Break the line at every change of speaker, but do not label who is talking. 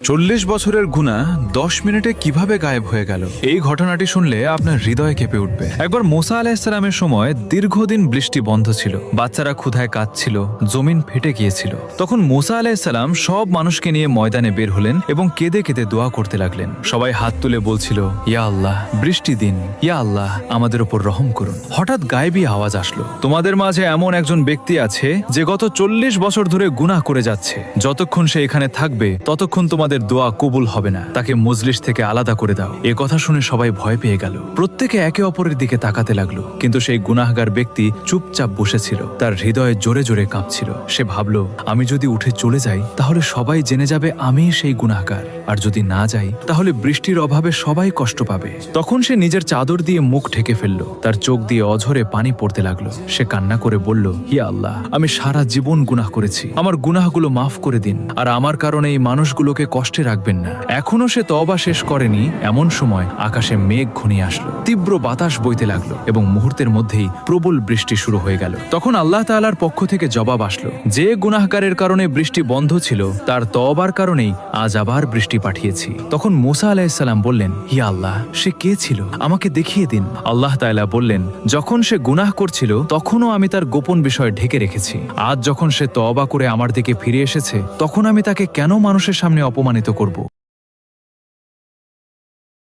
40 বছরের গুনাহ 10 মিনিটে কিভাবে গায়েব হয়ে গেল? এই ঘটনাটি শুনলে আপনার হৃদয় কেঁপে উঠবে। একবার মুসা আলাইহিসসালামের সময় দীর্ঘদিন বৃষ্টি বন্ধ ছিল, বাচ্চারা ক্ষুধায় কাঁদছিল, জমিন ফেটে গিয়েছিল। তখন মুসা আলাইহিসসালাম সব মানুষকে নিয়ে ময়দানে বের হলেন এবং কেঁদে কেঁদে দোয়া করতে লাগলেন। সবাই হাত তুলে বলছিল, ইয়া আল্লাহ, বৃষ্টি দিন, ইয়া আল্লাহ, আমাদের উপর রহম করুন। হঠাৎ গায়েবী আওয়াজ আসলো, তোমাদের মাঝে এমন একজন ব্যক্তি আছে যে গত 40 বছর ধরে গুনাহ করে যাচ্ছে। যতক্ষণ সে এখানে থাকবে ততক্ষণ তোমাদের দোয়া কবুল হবে না, তাকে মজলিস থেকে আলাদা করে দাও। এ কথা শুনে সবাই ভয় পেয়ে গেল, প্রত্যেকে একে অপরের দিকে তাকাতে লাগলো। কিন্তু সেই গুনাহগার ব্যক্তি চুপচাপ বসেছিল, তার হৃদয়ে জোরে জোরে কাঁপছিল। সে ভাবল, আমি যদি উঠে চলে যাই তাহলে সবাই জেনে যাবে আমি সেই গুনাহগার, আর যদি না যাই তাহলে বৃষ্টির অভাবে সবাই কষ্ট পাবে। তখন সে নিজের চাদর দিয়ে মুখ ঢেকে ফেলল, তার চোখ দিয়ে অঝরে পানি পড়তে লাগলো। সে কান্না করে বলল, হে আল্লাহ, আমি সারা জীবন গুনাহ করেছি, আমার গুনাহগুলো মাফ করে দিন, আর আমার কারণে এই মানুষগুলোকে কষ্টে রাখবেন না। এখনো সে তওবা শেষ করেনি, এমন সময় আকাশে মেঘ ঘনিয়ে আসলো, তীব্র বাতাস বইতে লাগলো এবং মুহূর্তের মধ্যেই প্রবল বৃষ্টি শুরু হয়ে গেল। তখন আল্লাহ তাআলার পক্ষ থেকে জবাব আসলো, যে গুনাহগারের কারণে বৃষ্টি বন্ধ ছিল তার তওবার কারণেই আজ আবার বৃষ্টি পাঠিয়েছি। তখন মুসা আলাইহিসসালাম বললেন, হে আল্লাহ, সে কে ছিল, আমাকে দেখিয়ে দিন। আল্লাহ তাআলা বললেন, যখন সে গুনাহ করছিল তখনও আমি তার গোপন বিষয় ঢেকে রেখেছি। আজ যখন সে তওবা করে আমার দিকে ফিরে এসেছে, তখন আমি তাকে কেন মানুষের সামনে অপমানিত করব?